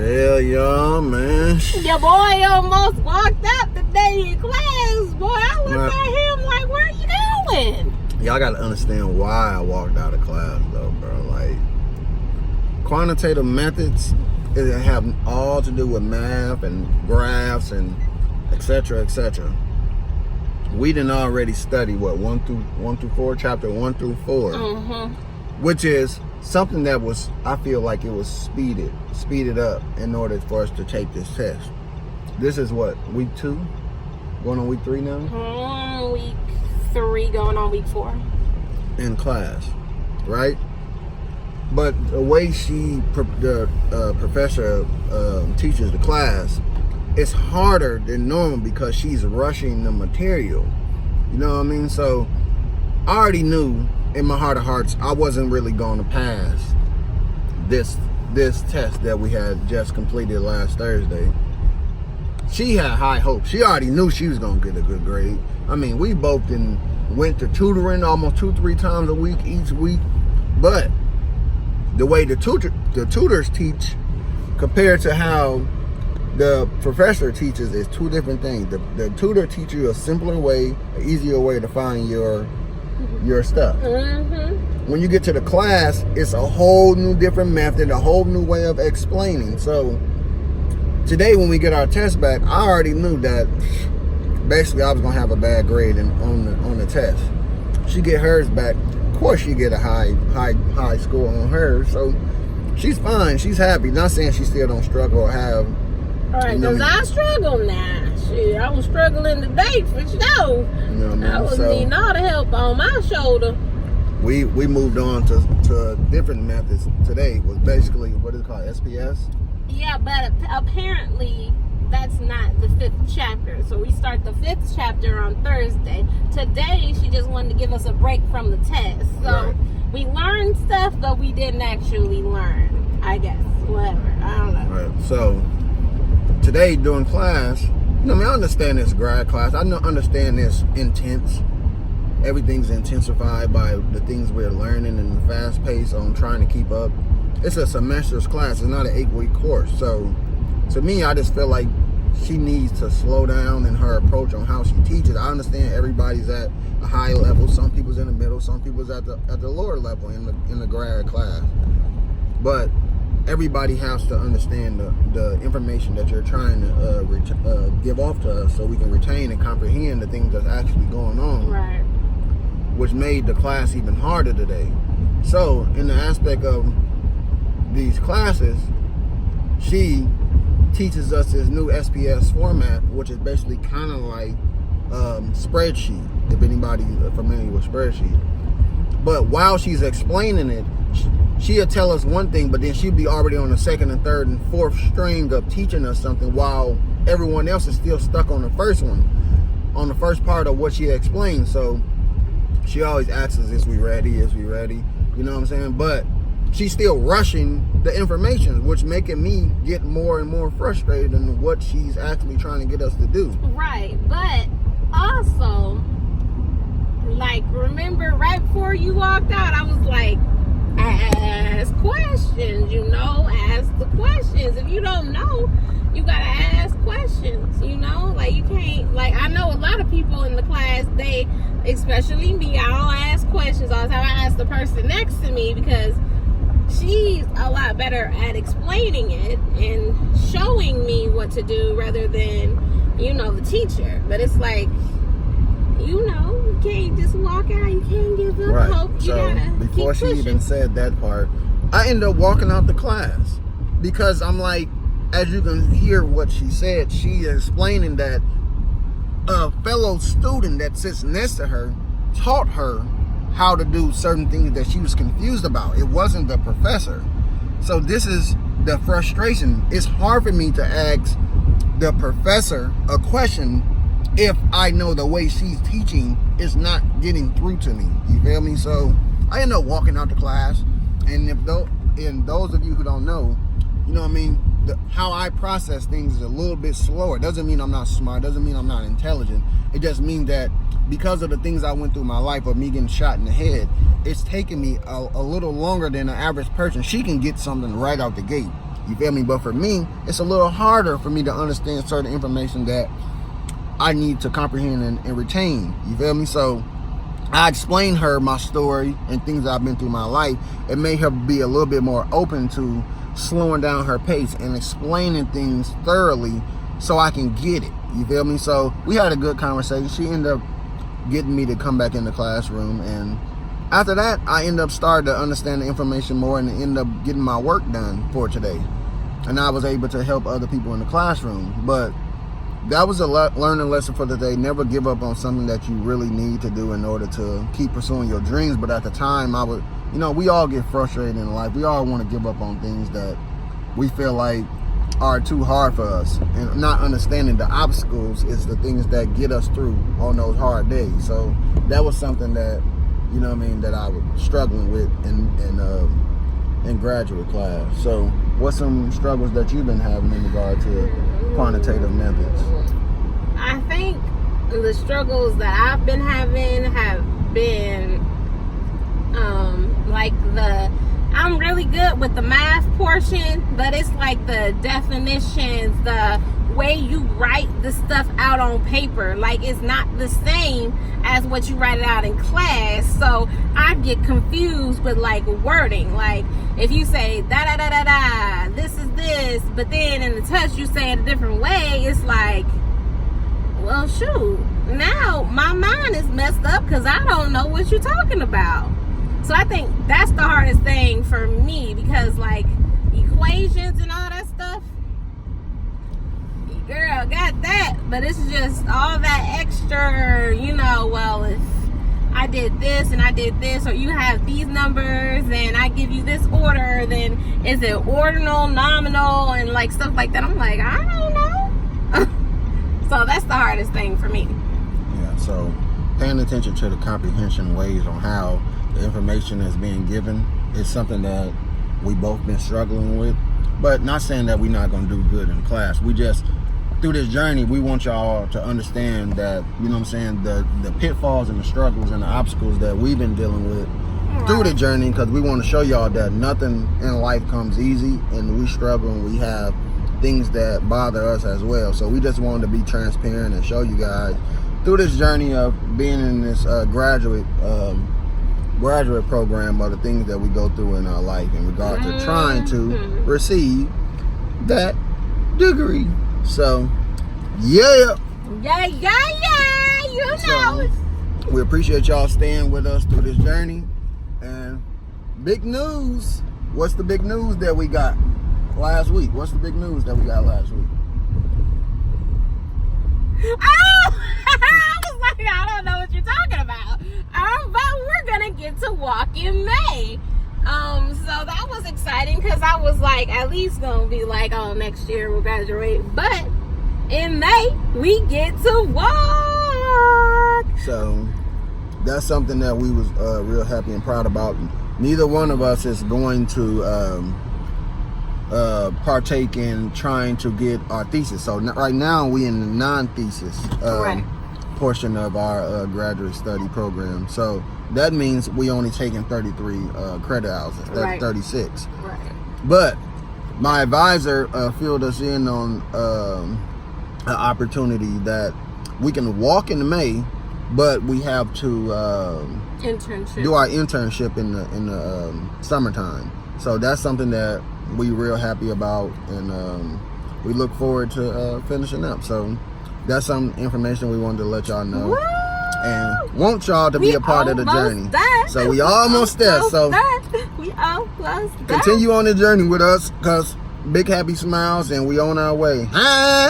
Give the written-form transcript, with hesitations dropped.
Hell yeah, man. Your boy almost walked out today in class, boy. I looked at him like, where are you going? Y'all gotta understand why I walked out of class, though, bro. Like, quantitative methods, it have all to do with math and graphs and etc. etc. We didn't already study what 1 through 4, chapter 1 through 4, which is something that was, I feel like it was speeded up in order for us to take this test. This is what, week 2, going on week 3 now. Week 3, going on week 4 in class, right? But the way the professor teaches the class, it's harder than normal because she's rushing the material. You know what I mean? So I already knew in my heart of hearts I wasn't really going to pass this test that we had just completed last Thursday. She had high hopes. She already knew she was going to get a good grade. I mean, we both went to tutoring almost 2-3 times a week each week, but the way the tutors teach compared to how the professor teaches is two different things. The tutor teaches you a simpler way, an easier way to find your stuff. When you get to the class, it's a whole new different method, a whole new way of explaining. So today when we get our test back, I already knew that basically I was gonna have a bad grade on the test. She get hers back. Of course she get a high score on hers. So she's fine. She's happy. Not saying she still don't struggle or have. All right, because I struggle now. Shit, I was struggling today for sure. You know what I mean? I was needing all the help on my shoulder. We moved on to different methods today. Was basically, what is it called, SPS? Yeah, but apparently that's not the 5th chapter. So we start the 5th chapter on Thursday. Today, she just wanted to give us a break from the test. So we learned stuff, but we didn't actually learn, I guess. Whatever. I don't know. Right. So today during class, you know, I understand this grad class. I understand this intense. Everything's intensified by the things we're learning and the fast pace on trying to keep up. It's a semester's class. It's not an 8-week course. So to me, I just feel like she needs to slow down in her approach on how she teaches. I understand everybody's at a high level. Some people's in the middle. Some people's at the lower level in the grad class. But everybody has to understand the information that you're trying to give off to us so we can retain and comprehend the things that's actually going on. Right. Which made the class even harder today. So, in the aspect of these classes, she teaches us this new SPS format, which is basically kind of like spreadsheet, if anybody's familiar with spreadsheet. But while she's explaining it, she'll tell us one thing, but then she'll be already on the 2nd and 3rd and 4th string of teaching us something while everyone else is still stuck on the first one, on the first part of what she explained. So she always asks us, is we ready? Is we ready? You know what I'm saying? But she's still rushing the information, which making me get more and more frustrated in what she's actually trying to get us to do. Right, but also, like, remember right before you walked out, I was like, ask questions, you know, ask the questions. If you don't know, you gotta ask questions, you know, like you can't, like I know a lot of people in the class, they, especially me, I don't ask questions all the time. I ask the person next to me because she's a lot better at explaining it and showing me what to do rather than, you know, the teacher. But it's like, you know, you can't just walk out. You can't give up hope. You gotta before keep she pushing. even said that part, I ended up walking out the class because I'm like, as you can hear what she said, she explaining that a fellow student that sits next to her taught her how to do certain things that she was confused about. It wasn't the professor. So this is the frustration. It's hard for me to ask the professor a question if I know the way she's teaching is not getting through to me. You feel me? So I end up walking out the class, and those of you who don't know, you know what I mean, how I process things is a little bit slower. Doesn't mean I'm not smart, doesn't mean I'm not intelligent. It just means that because of the things I went through in my life of me getting shot in the head, it's taken me a little longer than an average person. She can get something right out the gate. You feel me? But for me, it's a little harder for me to understand certain information that I need to comprehend and retain. You feel me? So I explained her my story and things that I've been through in my life. It made her be a little bit more open to slowing down her pace and explaining things thoroughly so I can get it. You feel me? So we had a good conversation. She ended up getting me to come back in the classroom, and after that I ended up starting to understand the information more and ended up getting my work done for today, and I was able to help other people in the classroom. But that was a learning lesson for the day. Never give up on something that you really need to do in order to keep pursuing your dreams. But at the time, I would, we all get frustrated in life. We all want to give up on things that we feel like are too hard for us, and not understanding the obstacles is the things that get us through on those hard days. So that was something that, that I was struggling with in graduate class. So what's some struggles that you've been having in regard to quantitative methods? I think the struggles that I've been having have been I'm really good with the math portion, but it's like the definitions, the way you write the stuff out on paper, like it's not the same as what you write it out in class. So I get confused with like wording. Like if you say da da da da da, this is this, but then in the text you say it a different way, it's like, well shoot, now my mind is messed up because I don't know what you're talking about. So I think that's the hardest thing for me, because like equations and all that stuff, girl, got that, but it's just all that extra, well, if I did this and I did this, or you have these numbers and I give you this order, then is it ordinal, nominal, and like stuff like that. I'm like, I don't know. So that's the hardest thing for me. Yeah, so paying attention to the comprehension ways on how the information is being given is something that we both been struggling with, but not saying that we're not going to do good in class. We just, through this journey, we want y'all to understand that, the pitfalls and the struggles and the obstacles that we've been dealing with through the journey, because we want to show y'all that nothing in life comes easy, and we struggle and we have things that bother us as well. So we just wanted to be transparent and show you guys through this journey of being in this graduate program, of the things that we go through in our life in regard to trying to receive that degree. So yeah, so, we appreciate y'all staying with us through this journey. And big news, what's the big news that we got last week? Oh, I was like, I don't know what you're talking about. But we're gonna get to walk in May. So that was exciting, because I was like, at least gonna be like, oh, next year we'll graduate. But in May, we get to walk. So that's something that we was real happy and proud about. Neither one of us is going to partake in trying to get our thesis. So right now we in the non-thesis portion of our graduate study program. So that means we only taking 33 credit hours instead of 36. Right. But my advisor filled us in on an opportunity that we can walk in May, but we have to do our internship in the summertime. So that's something that we real happy about, and we look forward to finishing up. So that's some information we wanted to let y'all know. Woo! And want y'all to be a part of the journey. There. So we almost there. So we almost there. Continue on the journey with us, because big happy smiles, and we on our way. Hi.